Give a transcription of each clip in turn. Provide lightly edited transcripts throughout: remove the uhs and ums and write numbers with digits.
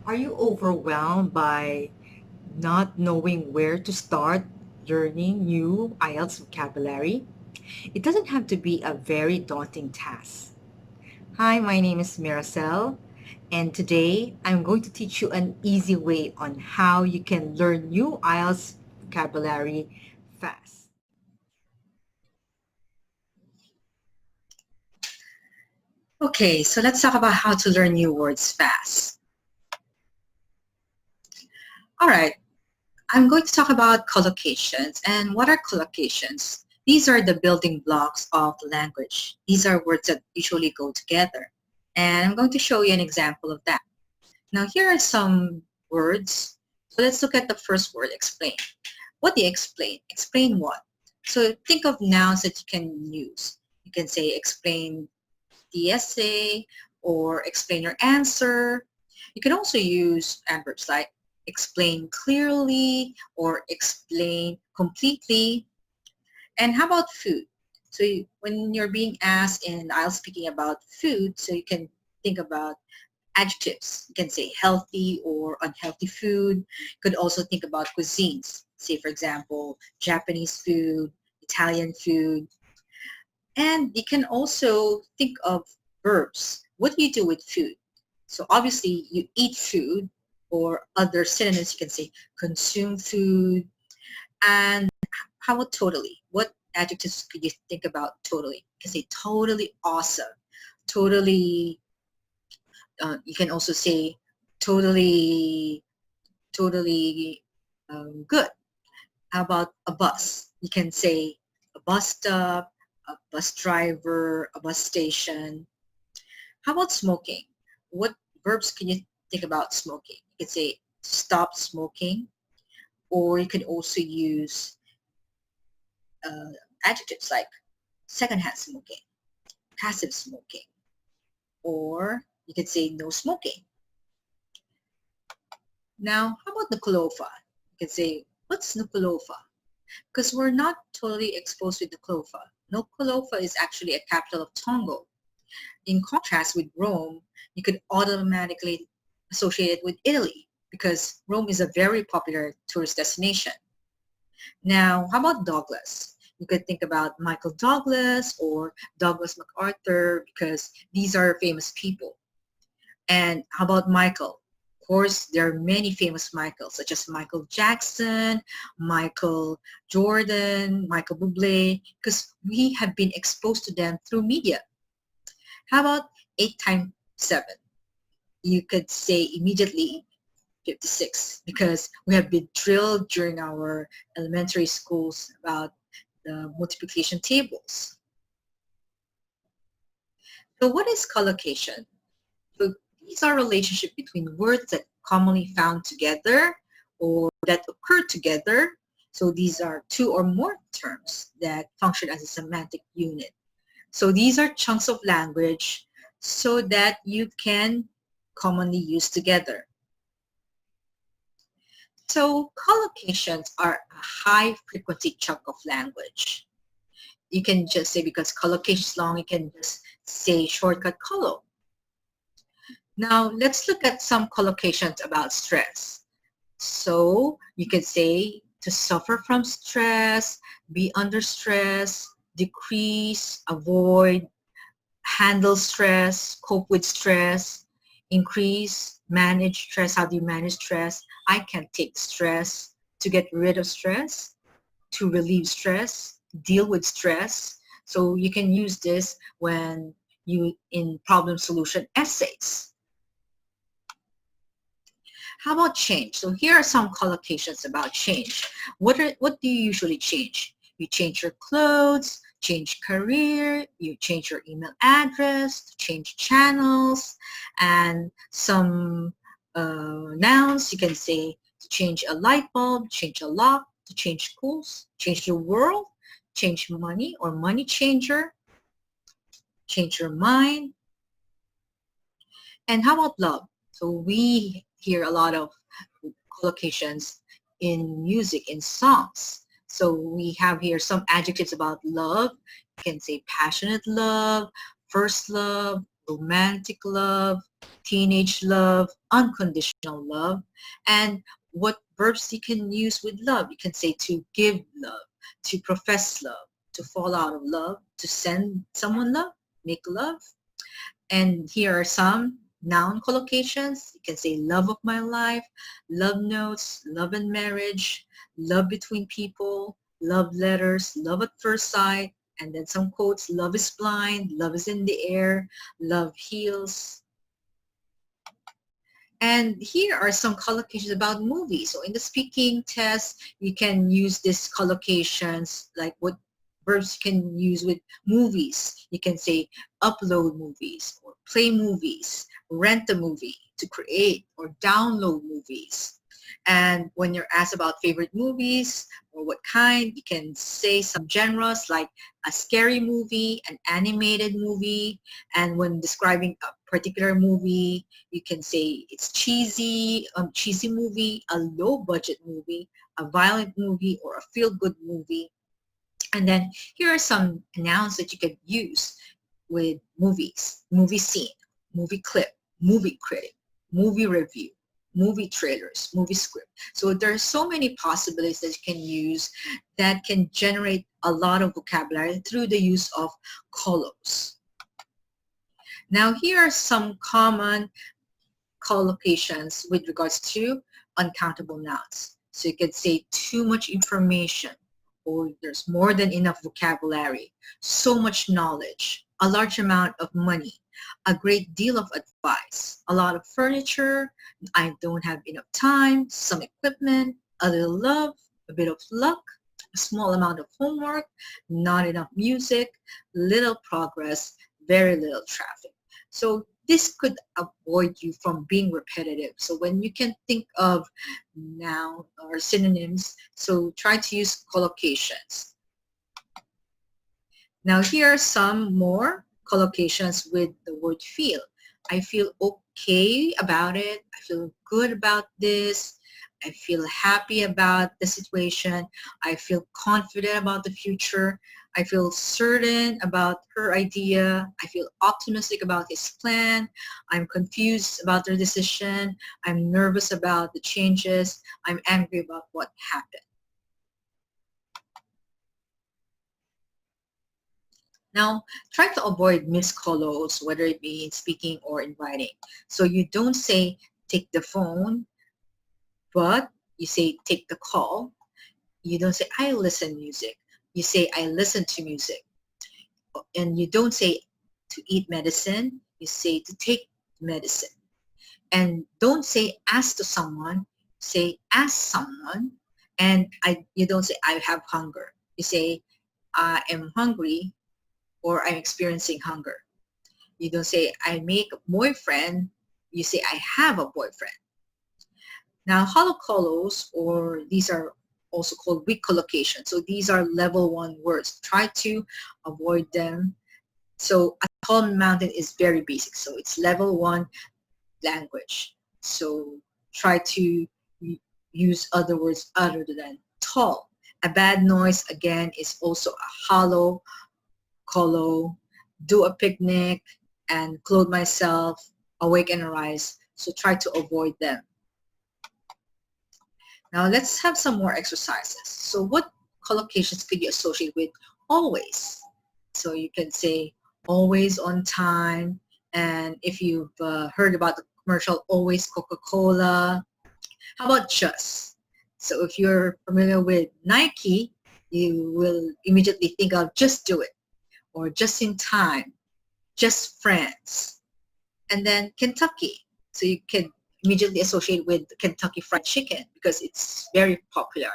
Are you overwhelmed by not knowing where to start learning new IELTS vocabulary? It doesn't have to be a very daunting task. Hi, my name is Miracel, and today I'm going to teach you an easy way on how you can learn new IELTS vocabulary fast. Okay, so let's talk about how to learn new words fast. All right, I'm going to talk about collocations. And what are collocations? These are the building blocks of the language. These are words that usually go together. And I'm going to show you an example of that. Now, here are some words. So let's look at the first word, explain. What do you explain? Explain what? So think of nouns that you can use. You can say explain the essay or explain your answer. You can also use adverbs like explain clearly or explain completely. And how about food? So when you're being asked in IELTS speaking about food, so you can think about adjectives. You can say healthy or unhealthy food. You could also think about cuisines. Say, for example, Japanese food, Italian food. And you can also think of verbs. What do you do with food? So obviously you eat food, or other synonyms you can say consume food. And how about totally? What adjectives could you think about totally? You can say totally awesome, totally, you can also say totally, totally good. How about a bus? You can say a bus stop, a bus driver, a bus station. How about smoking? What verbs can you think about smoking? You could say stop smoking, or you could also use uh, adjectives like secondhand smoking, passive smoking, or you could say no smoking. Now, how about Nukulofa? You could say, what's Nukulofa? Because we're not totally exposed with Nukulofa. Nukulofa is actually a capital of Tongo. In contrast with Rome, you could automatically associate it with Italy because Rome is a very popular tourist destination. Now, how about Douglas? You could think about Michael Douglas or Douglas MacArthur because these are famous people. And how about Michael? Of course, there are many famous Michaels, such as Michael Jackson, Michael Jordan, Michael Bublé, because we have been exposed to them through media. How about 8 times 7? You could say immediately 56 because we have been drilled during our elementary schools about the multiplication tables. So what is collocation? So these are relationships between words that commonly found together or that occur together. So these are two or more terms that function as a semantic unit. So these are chunks of language so that you can commonly use together. So collocations are a high frequency chunk of language. You can just say because collocation is long, you can just say shortcut collo. Now let's look at some collocations about stress. So you can say to suffer from stress, be under stress, decrease, avoid, handle stress, cope with stress, increase, manage stress. How do you manage stress? I can take stress, to get rid of stress, to relieve stress, deal with stress. So you can use this when you in problem solution essays. How about change? So here are some collocations about change. What do you usually change? You change your clothes, change career, you change your email address, change channels, and some nouns you can say to change a light bulb, change a lock, to change schools, change the world, change money or money changer, change your mind. And how about love? So we hear a lot of collocations in music, in songs. So we have here some adjectives about love. You can say passionate love, first love, romantic love, teenage love, unconditional love, and what verbs you can use with love. You can say to give love, to profess love, to fall out of love, to send someone love, make love. And here are some noun collocations. You can say love of my life, love notes, love and marriage, love between people, love letters, love at first sight, and then some quotes, love is blind, love is in the air, love heals. And here are some collocations about movies. So in the speaking test, you can use these collocations, like what verbs you can use with movies. You can say upload movies, or play movies, rent a movie, to create or download movies. And when you're asked about favorite movies or what kind, you can say some genres like a scary movie, an animated movie. And when describing a particular movie, you can say it's cheesy, cheesy movie, a low budget movie, a violent movie, or a feel good movie. And then here are some nouns that you can use with movies: movie scene, movie clip, movie critic, movie review, movie trailers, movie script. So there are so many possibilities that you can use that can generate a lot of vocabulary through the use of collocs. Now here are some common collocations with regards to uncountable nouns. So you could say too much information, or there's more than enough vocabulary, so much knowledge, a large amount of money, a great deal of advice, a lot of furniture, I don't have enough time, some equipment, a little love, a bit of luck, a small amount of homework, not enough music, little progress, very little traffic. So this could avoid you from being repetitive. So when you can think of noun or synonyms, so try to use collocations. Now here are some more collocations with the word feel. I feel okay about it. I feel good about this. I feel happy about the situation. I feel confident about the future. I feel certain about her idea. I feel optimistic about his plan. I'm confused about their decision. I'm nervous about the changes. I'm angry about what happened. Now, try to avoid miscollos, whether it be in speaking or in writing. So you don't say take the phone, but you say take the call. You don't say I listen music. You say I listen to music. And you don't say to eat medicine. You say to take medicine. And don't say ask to someone. Say ask someone. And you don't say I have hunger. You say I am hungry, or I'm experiencing hunger. You don't say I make a boyfriend. You say I have a boyfriend. Now holocollos, or these are also called weak collocations. So these are level 1 words. Try to avoid them. So a tall mountain is very basic. So it's level 1 language. So try to use other words other than tall. A bad noise, again, is also a hollow collo. Do a picnic, and clothe myself, awake and arise. So try to avoid them. Now let's have some more exercises. So what collocations could you associate with always? So you can say always on time. And if you've heard about the commercial, always Coca-Cola. How about just? So if you're familiar with Nike, you will immediately think of just do it, or just in time, just friends. And then Kentucky. So you can immediately associate with Kentucky Fried Chicken because it's very popular.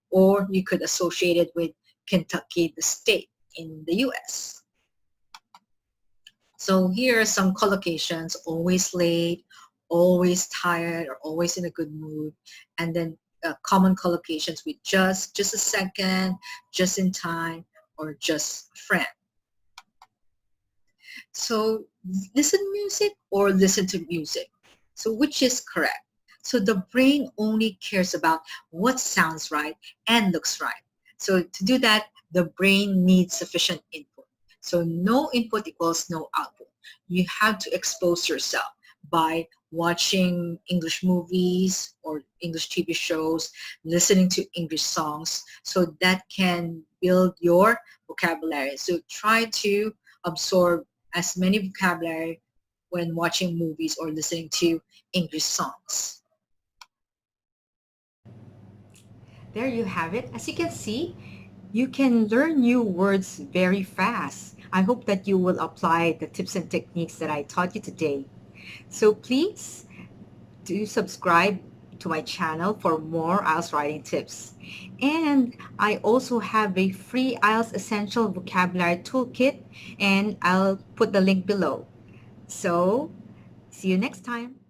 Or you could associate it with Kentucky, the state in the US. So here are some collocations: always late, always tired, or always in a good mood. And then common collocations with just a second, just in time, or just a friend. So listen music or listen to music. So which is correct? So the brain only cares about what sounds right and looks right. So to do that, the brain needs sufficient input. So no input equals no output. You have to expose yourself by watching English movies or English TV shows, listening to English songs, so that can build your vocabulary. So try to absorb as many vocabulary when watching movies or listening to English songs. There you have it. As you can see, you can learn new words very fast. I hope that you will apply the tips and techniques that I taught you today. So please do subscribe to my channel for more IELTS writing tips. And I also have a free IELTS Essential Vocabulary Toolkit, and I'll put the link below. So see you next time.